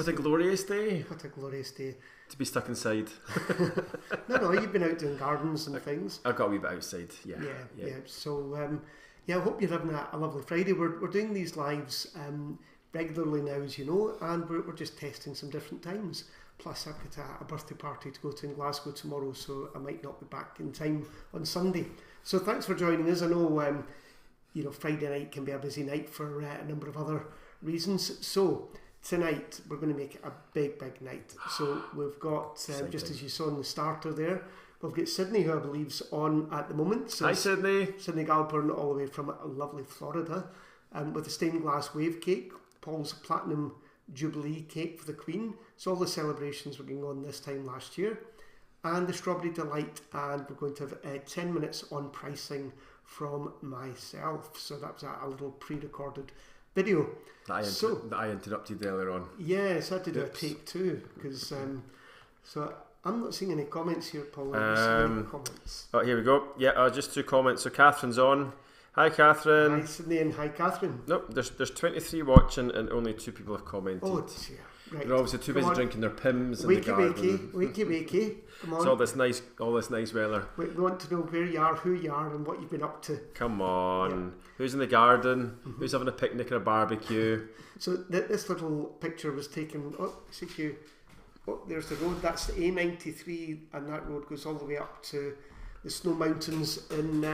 What a glorious day. What a glorious day. To be stuck inside. No, you've been out doing gardens and things. I've got a wee bit outside, yeah. So, I hope you're having a lovely Friday. We're doing these lives regularly now, as you know, and we're just testing some different times. Plus, I've got a birthday party to go to in Glasgow tomorrow, so I might not be back in time on Sunday. So thanks for joining us. I know, Friday night can be a busy night for a number of other reasons. So tonight we're going to make it a big night. So we've got, just as you saw in the starter there, we've got Sidney, who I believe's on at the moment. So hi, Sidney. Sidney Galpern, all the way from lovely Florida, with a stained glass wave cake, Paul's Platinum Jubilee cake for the Queen. So all the celebrations were going on this time last year. And the Strawberry Delight, and we're going to have 10 minutes on pricing from myself. So that was a little pre-recorded video. That I interrupted earlier on. Yes, I had to do a take two, because so I'm not seeing any comments here, Paul. Any comments? Oh, here we go. Yeah, just 2 comments. So Catherine's on. Hi, Catherine. Hi, Sidney, and hi, Catherine. Nope, there's 23 watching and only 2 people have commented. Oh dear. Right. They're obviously too busy drinking their Pims in the garden. Wakey. Come on. It's all this nice weather. We want to know where you are, who you are, and what you've been up to. Come on. Yeah. Who's in the garden? Mm-hmm. Who's having a picnic or a barbecue? So this little picture was taken. There's the road. That's the A93, and that road goes all the way up to the Snow Mountains in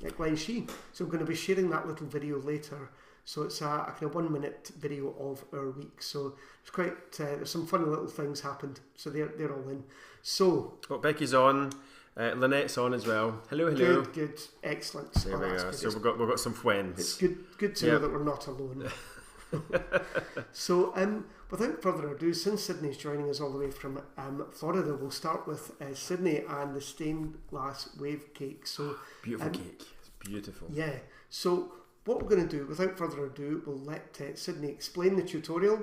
at Glenshee. So I'm going to be sharing that little video later. So it's a kind of 1 minute video of our week. So it's quite there's some funny little things happened. So they're all in. So Becky's on. Lynette's on as well. Hello. Good, excellent. There we are. So we've got some friends. It's good to know that we're not alone. So without further ado, since Sidney's joining us all the way from Florida, we'll start with Sidney and the stained glass wave cake. So beautiful cake. It's beautiful. Yeah. So what we're going to do, without further ado, we'll let Sidney explain the tutorial.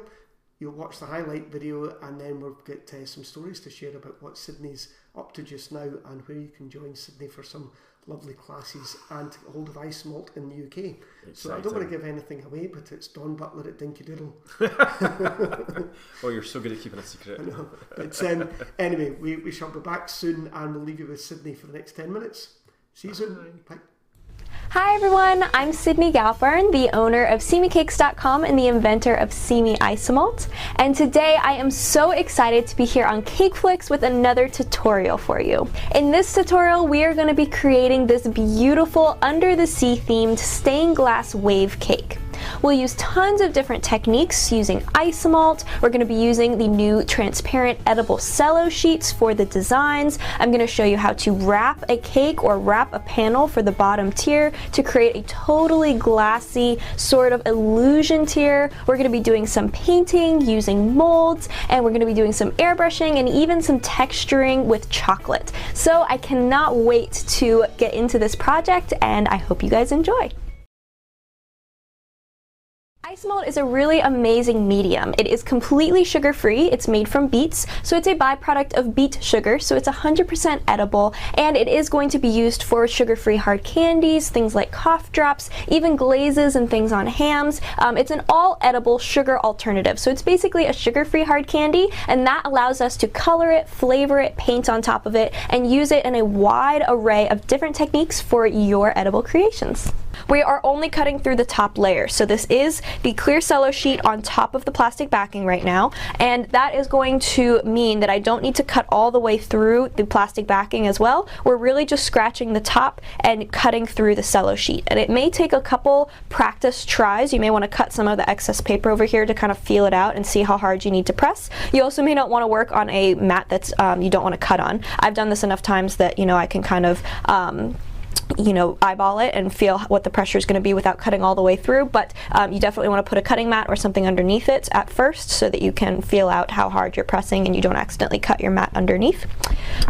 You'll watch the highlight video, and then we'll get some stories to share about what Sidney's up to just now and where you can join Sidney for some lovely classes and get hold of ice malt in the UK. Exciting. So I don't want to give anything away, but it's Don Butler at Dinky Doodle. Oh, you're so good at keeping a secret. I know. But anyway, we shall be back soon, and we'll leave you with Sidney for the next 10 minutes. See you soon. Bye. Hi everyone, I'm Sidney Galpern, the owner of SeeMeCakes.com and the inventor of SeeMe Isomalt. And today I am so excited to be here on CakeFlix with another tutorial for you. In this tutorial, we are going to be creating this beautiful under the sea themed stained glass wave cake. We'll use tons of different techniques using isomalt. We're going to be using the new transparent edible cello sheets for the designs. I'm going to show you how to wrap a cake or wrap a panel for the bottom tier to create a totally glassy sort of illusion tier. We're going to be doing some painting using molds, and we're going to be doing some airbrushing and even some texturing with chocolate. So I cannot wait to get into this project, and I hope you guys enjoy. Isomalt is a really amazing medium. It is completely sugar-free. It's made from beets, so it's a byproduct of beet sugar, so it's 100% edible, and it is going to be used for sugar-free hard candies, things like cough drops, even glazes and things on hams. It's an all-edible sugar alternative, so it's basically a sugar-free hard candy, and that allows us to color it, flavor it, paint on top of it, and use it in a wide array of different techniques for your edible creations. We are only cutting through the top layer, so this is the clear cello sheet on top of the plastic backing right now, and that is going to mean that I don't need to cut all the way through the plastic backing as well. We're really just scratching the top and cutting through the cello sheet, and it may take a couple practice tries. You may want to cut some of the excess paper over here to kind of feel it out and see how hard you need to press. You also may not want to work on a mat that's you don't want to cut on. I've done this enough times that I can kind of eyeball it and feel what the pressure is going to be without cutting all the way through, but you definitely want to put a cutting mat or something underneath it at first so that you can feel out how hard you're pressing and you don't accidentally cut your mat underneath.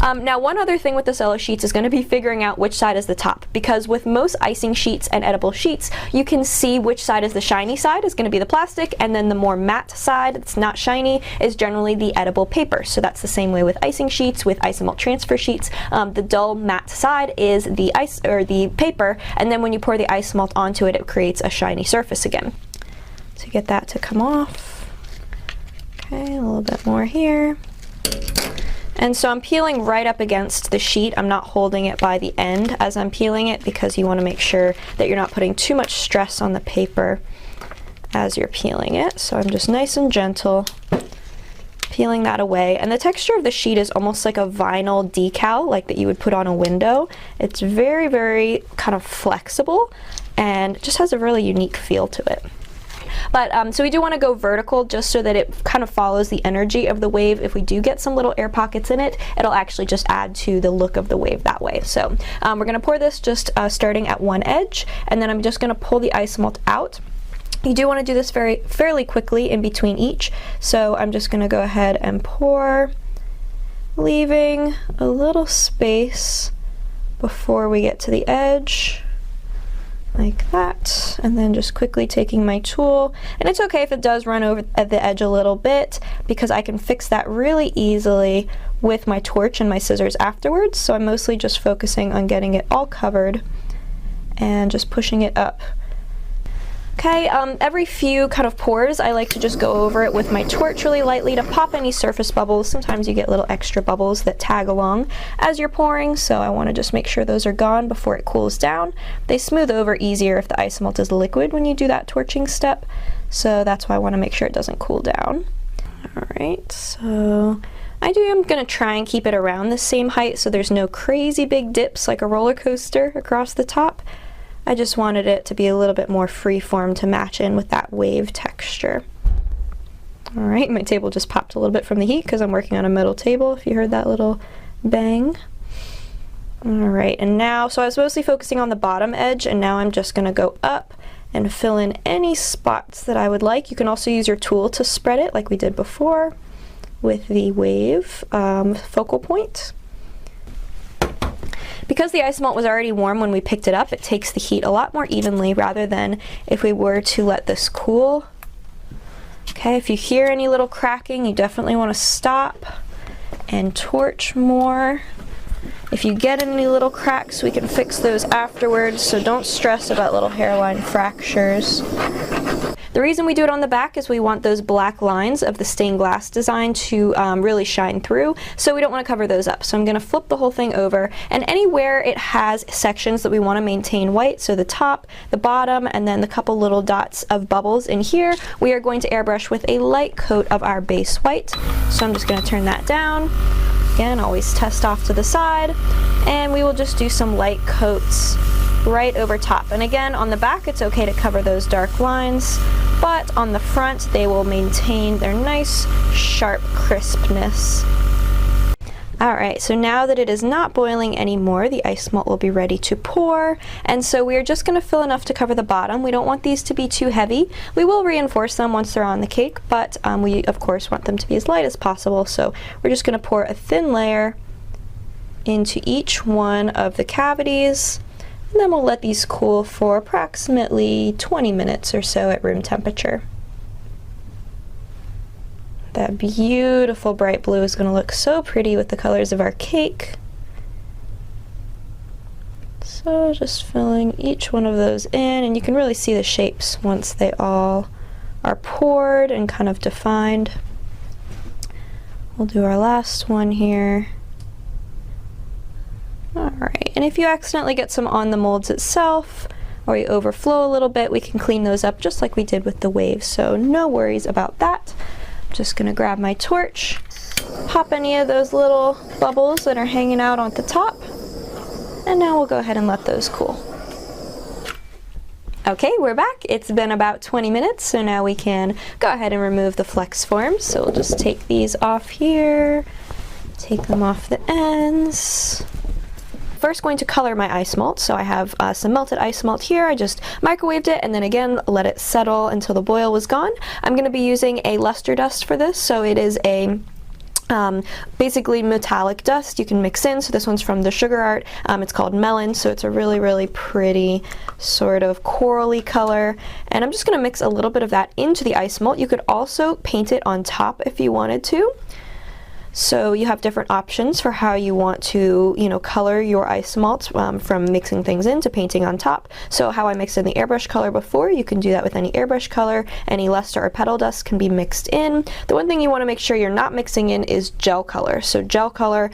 Now, one other thing with the cello sheets is going to be figuring out which side is the top, because with most icing sheets and edible sheets, you can see which side is the shiny side is going to be the plastic, and then the more matte side that's not shiny is generally the edible paper. So that's the same way with icing sheets, with isomalt transfer sheets. The dull matte side is the the paper, and then when you pour the isomalt onto it, it creates a shiny surface again. So you get that to come off. Okay, a little bit more here. And so I'm peeling right up against the sheet. I'm not holding it by the end as I'm peeling it because you want to make sure that you're not putting too much stress on the paper as you're peeling it. So I'm just nice and gentle peeling that away. And the texture of the sheet is almost like a vinyl decal, like that you would put on a window. It's very, very kind of flexible and just has a really unique feel to it. But so we do want to go vertical just so that it kind of follows the energy of the wave. If we do get some little air pockets in it, it'll actually just add to the look of the wave that way. So we're going to pour this just starting at one edge, and then I'm just going to pull the ice melt out. You do want to do this fairly quickly in between each. So I'm just going to go ahead and pour, leaving a little space before we get to the edge. Like that, and then just quickly taking my tool, and it's okay if it does run over at the edge a little bit because I can fix that really easily with my torch and my scissors afterwards. So I'm mostly just focusing on getting it all covered and just pushing it up. Okay, every few kind of pours, I like to just go over it with my torch really lightly to pop any surface bubbles. Sometimes you get little extra bubbles that tag along as you're pouring, so I want to just make sure those are gone before it cools down. They smooth over easier if the ice melt is liquid when you do that torching step, so that's why I want to make sure it doesn't cool down. Alright, so I'm going to try and keep it around the same height so there's no crazy big dips like a roller coaster across the top. I just wanted it to be a little bit more free-form to match in with that wave texture. Alright, my table just popped a little bit from the heat because I'm working on a metal table, if you heard that little bang. Alright, and now, so I was mostly focusing on the bottom edge, and now I'm just going to go up and fill in any spots that I would like. You can also use your tool to spread it like we did before with the wave focal point. Because the ice melt was already warm when we picked it up, it takes the heat a lot more evenly rather than if we were to let this cool. Okay, if you hear any little cracking, you definitely want to stop and torch more. If you get any little cracks, we can fix those afterwards, so don't stress about little hairline fractures. The reason we do it on the back is we want those black lines of the stained glass design to really shine through, so we don't want to cover those up. So I'm going to flip the whole thing over, and anywhere it has sections that we want to maintain white, so the top, the bottom, and then the couple little dots of bubbles in here, we are going to airbrush with a light coat of our base white. So I'm just going to turn that down. Again, always test off to the side, and we will just do some light coats right over top. And again, on the back it's okay to cover those dark lines, but on the front they will maintain their nice sharp crispness. Alright, so now that it is not boiling anymore, the ice melt will be ready to pour, and so we are just going to fill enough to cover the bottom. We don't want these to be too heavy. We will reinforce them once they're on the cake, but we of course want them to be as light as possible, so we're just going to pour a thin layer into each one of the cavities. And then we'll let these cool for approximately 20 minutes or so at room temperature. That beautiful bright blue is going to look so pretty with the colors of our cake. So just filling each one of those in, and you can really see the shapes once they all are poured and kind of defined. We'll do our last one here. Alright, and if you accidentally get some on the molds itself, or you overflow a little bit, we can clean those up just like we did with the waves, so no worries about that. I'm just going to grab my torch, pop any of those little bubbles that are hanging out on the top, and now we'll go ahead and let those cool. Okay, we're back. It's been about 20 minutes, so now we can go ahead and remove the flex forms. So we'll just take these off here, take them off the ends. First going to color my ice melt, so I have some melted ice melt here. I just microwaved it and then again let it settle until the boil was gone. I'm going to be using a luster dust for this, so it is a basically metallic dust you can mix in. So this one's from the Sugar Art. It's called Melon, so it's a really pretty sort of corally color, and I'm just going to mix a little bit of that into the ice melt. You could also paint it on top if you wanted to. So you have different options for how you want to, color your ice malt, from mixing things in to painting on top. So how I mixed in the airbrush color before, you can do that with any airbrush color. Any luster or petal dust can be mixed in. The one thing you want to make sure you're not mixing in is gel color. So gel color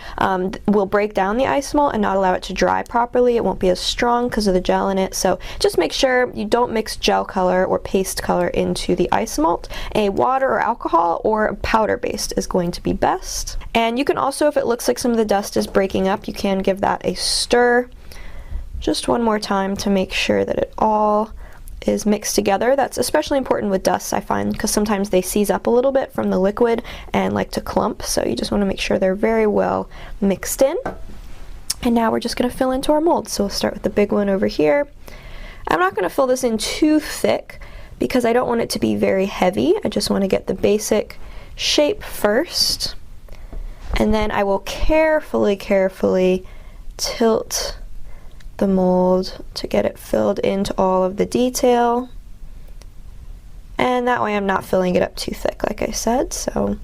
will break down the ice malt and not allow it to dry properly. It won't be as strong because of the gel in it. So just make sure you don't mix gel color or paste color into the ice malt. A water or alcohol or powder based is going to be best. And you can also, if it looks like some of the dust is breaking up, you can give that a stir just one more time to make sure that it all is mixed together. That's especially important with dust, I find, because sometimes they seize up a little bit from the liquid and like to clump, so you just want to make sure they're very well mixed in. And now we're just going to fill into our mold. So we'll start with the big one over here. I'm not going to fill this in too thick because I don't want it to be very heavy. I just want to get the basic shape first. And then I will carefully tilt the mold to get it filled into all of the detail. And that way I'm not filling it up too thick, like I said. So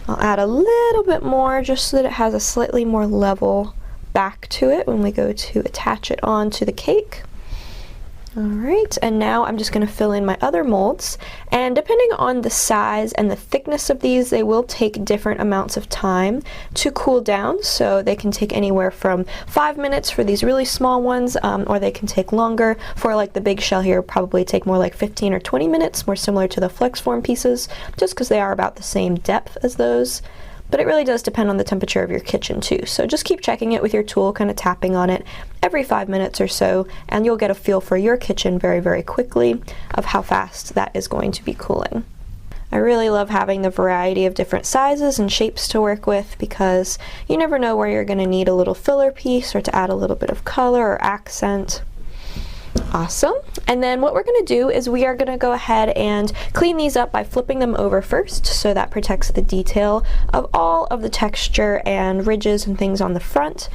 I'll add a little bit more just so that it has a slightly more level back to it when we go to attach it onto the cake. Alright, and now I'm just going to fill in my other molds, and depending on the size and the thickness of these, they will take different amounts of time to cool down. So they can take anywhere from 5 minutes for these really small ones, or they can take longer. For like the big shell here, probably take more like 15 or 20 minutes, more similar to the flex form pieces, just because they are about the same depth as those. But it really does depend on the temperature of your kitchen too. So just keep checking it with your tool, kind of tapping on it every 5 minutes or so, and you'll get a feel for your kitchen very, very quickly of how fast that is going to be cooling. I really love having the variety of different sizes and shapes to work with because you never know where you're going to need a little filler piece or to add a little bit of color or accent. Awesome. And then what we're going to do is we are going to go ahead and clean these up by flipping them over first, so that protects the detail of all of the texture and ridges and things on the front.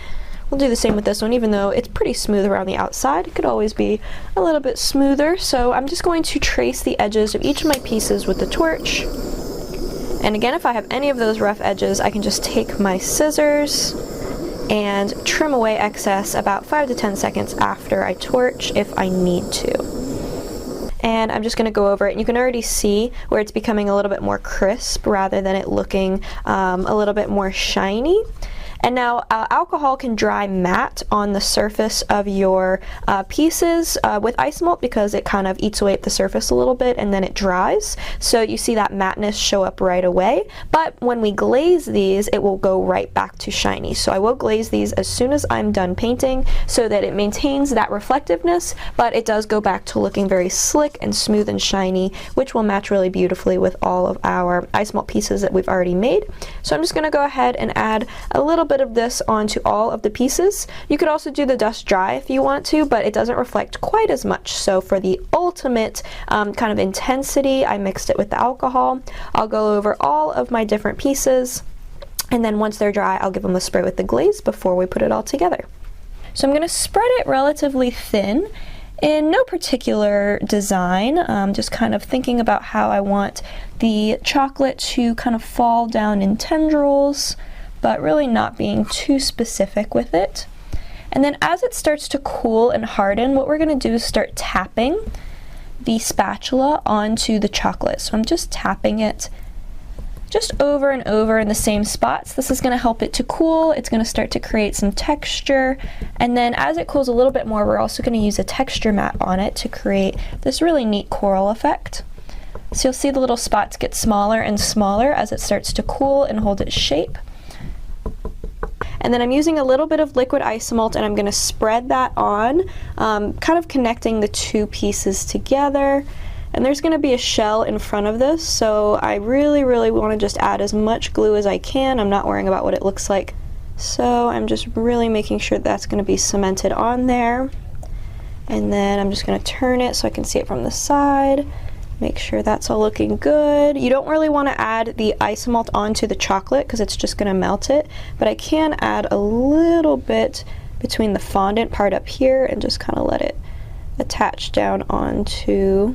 We'll do the same with this one, even though it's pretty smooth around the outside. It could always be a little bit smoother. So I'm just going to trace the edges of each of my pieces with the torch. And again, if I have any of those rough edges, I can just take my scissors and trim away excess about 5 to 10 seconds after I torch if I need to. And I'm just going to go over it, and you can already see where it's becoming a little bit more crisp rather than it looking a little bit more shiny. And now alcohol can dry matte on the surface of your pieces with ice malt because it kind of eats away at the surface a little bit and then it dries. So you see that matteness show up right away. But when we glaze these, it will go right back to shiny. So I will glaze these as soon as I'm done painting so that it maintains that reflectiveness, but it does go back to looking very slick and smooth and shiny, which will match really beautifully with all of our ice malt pieces that we've already made. So I'm just going to go ahead and add a little bit of this onto all of the pieces. You could also do the dust dry if you want to, but it doesn't reflect quite as much. So for the ultimate kind of intensity, I mixed it with the alcohol. I'll go over all of my different pieces, and then once they're dry, I'll give them a spray with the glaze before we put it all together. So I'm going to spread it relatively thin in no particular design, just kind of thinking about how I want the chocolate to kind of fall down in tendrils, but really not being too specific with it. And then as it starts to cool and harden, what we're going to do is start tapping the spatula onto the chocolate. So I'm just tapping it just over and over in the same spots. This is going to help it to cool. It's going to start to create some texture. And then as it cools a little bit more, we're also going to use a texture mat on it to create this really neat coral effect. So you'll see the little spots get smaller and smaller as it starts to cool and hold its shape. And then I'm using a little bit of liquid isomalt, and I'm going to spread that on, kind of connecting the two pieces together. And there's going to be a shell in front of this, so I really want to just add as much glue as I can. I'm not worrying about what it looks like. So I'm just really making sure that's going to be cemented on there. And then I'm just going to turn it so I can see it from the side. Make sure that's all looking good. You don't really want to add the isomalt onto the chocolate because it's just going to melt it, but I can add a little bit between the fondant part up here and just kind of let it attach down onto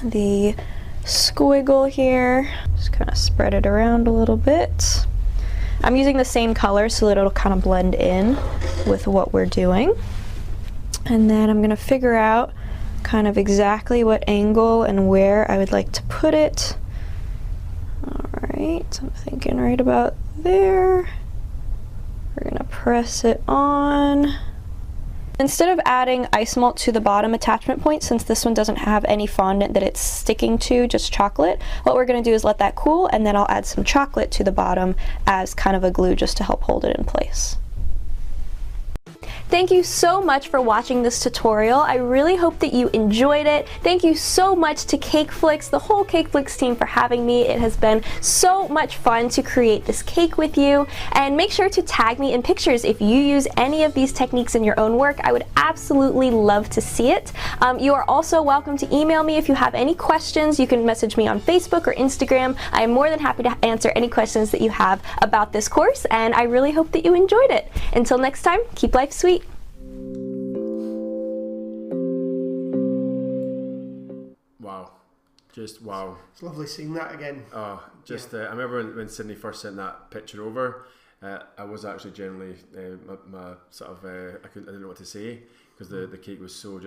the squiggle here. Just kind of spread it around a little bit. I'm using the same color so that it'll kind of blend in with what we're doing. And then I'm gonna figure out kind of exactly what angle and where I would like to put it. All right, I'm thinking right about there. We're gonna press it on. Instead of adding ice malt to the bottom attachment point, since this one doesn't have any fondant that it's sticking to, just chocolate, what we're gonna do is let that cool, and then I'll add some chocolate to the bottom as kind of a glue just to help hold it in place. Thank you so much for watching this tutorial. I really hope that you enjoyed it. Thank you so much to CakeFlix, the whole CakeFlix team, for having me. It has been so much fun to create this cake with you. And make sure to tag me in pictures if you use any of these techniques in your own work. I would absolutely love to see it. You are also welcome to email me if you have any questions. You can message me on Facebook or Instagram. I am more than happy to answer any questions that you have about this course, and I really hope that you enjoyed it. Until next time, keep life sweet. Just wow. It's lovely seeing that again. Oh, just I remember when Sidney first sent that picture over. I was actually generally my sort of I didn't know what to say, because the cake was so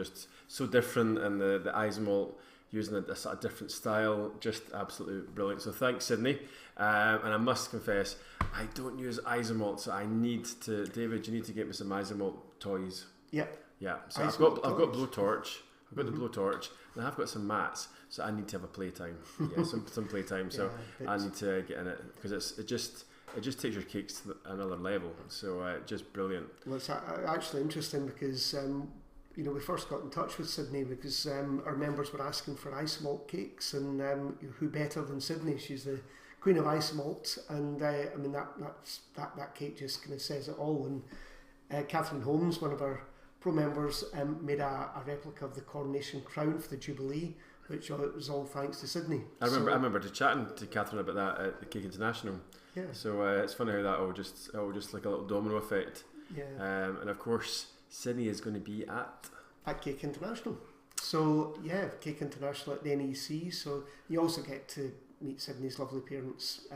different, and the ice malt using a sort of different style, just absolutely brilliant. So thanks, Sidney. And I must confess, I don't use ice malt, so I need to. David, you need to get me some ice malt toys. Yep. Yeah. So I've got blowtorch. I've got the blowtorch, and I've got some mats. So I need to have a playtime. Yeah, some playtime. So I need to get in it, because it just takes your cakes to another level. So just brilliant. Well, it's actually interesting because we first got in touch with Sidney because our members were asking for ice malt cakes, and who better than Sidney? She's the queen of ice malt, and I mean that cake just kind of says it all. And Catherine Holmes, one of our pro members, made a replica of the coronation crown for the Jubilee, which was all thanks to Sidney. I remember chatting to Catherine about that at the Cake International. Yeah. So it's funny how that all just like a little domino effect. Yeah. And of course, Sidney is going to be at Cake International. So yeah, Cake International at the NEC. So you also get to meet Sidney's lovely parents.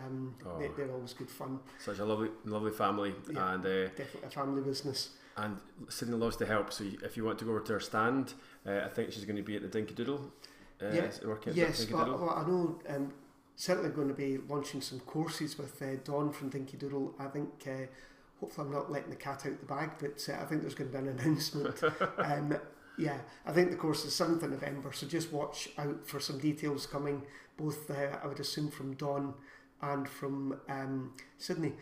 They're always good fun. Such a lovely family, and definitely a family business. And Sidney loves to help. So if you want to go over to her stand, I think she's going to be at the Dinky Doodle. Yes, well, I know certainly going to be launching some courses with Dawn from Dinky Doodle. I think hopefully I'm not letting the cat out the bag, but I think there's going to be an announcement. I think the course is 7th of November, so just watch out for some details coming, both I would assume from Dawn and from Sidney.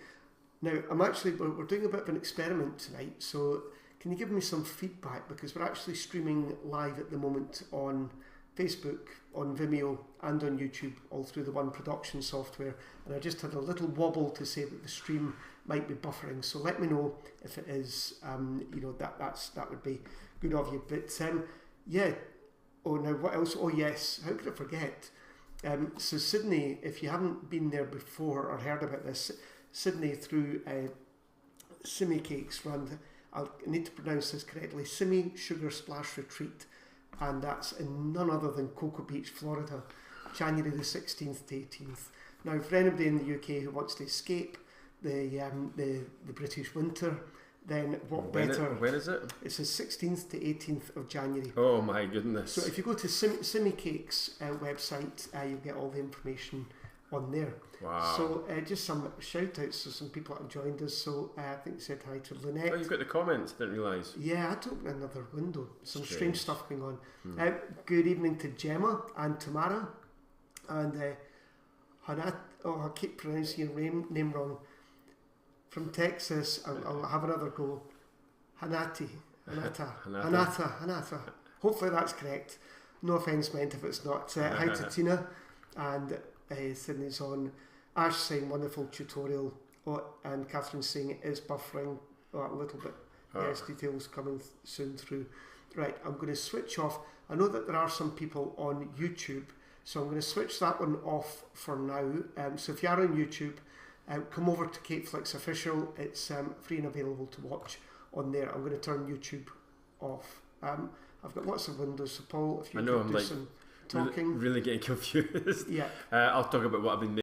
Now we're doing a bit of an experiment tonight, so can you give me some feedback, because we're actually streaming live at the moment on Facebook, on Vimeo, and on YouTube, all through the One Production software. And I just had a little wobble to say that the stream might be buffering. So let me know if it is. That would be good of you. But Oh, now what else? Oh yes, how could I forget? So Sidney, if you haven't been there before or heard about this, Sidney through Simi Cakes run. I need to pronounce this correctly. Simi Sugar Splash Retreat. And that's in none other than Cocoa Beach, Florida, January the 16th to 18th. Now, for anybody in the UK who wants to escape the British winter, then when is it? It's the 16th to 18th of January. Oh my goodness. So if you go to Simi Cakes website, you'll get all the information on there. Wow. So just some shout outs to some people that have joined us. So I think said hi to Lynette. Oh, you've got the comments, didn't realise. Yeah, I had to open another window. Some strange stuff going on. Good evening to Gemma and Tamara and Hanat. Oh, I keep pronouncing your name wrong. From Texas, I'll have another go. Hanata. Hopefully that's correct. No offence meant if it's not. Hi to Tina and Sidney's on. Ash saying wonderful tutorial, and Catherine saying it is buffering a little bit. Yes, details coming soon through. Right, I'm going to switch off. I know that there are some people on YouTube, so I'm going to switch that one off for now. So if you are on YouTube, come over to CakeFlix Official. It's free and available to watch on there. I'm going to turn YouTube off. I've got lots of windows, so Paul, if you could do some... talking. Really getting confused. Yeah. I'll talk about what I've been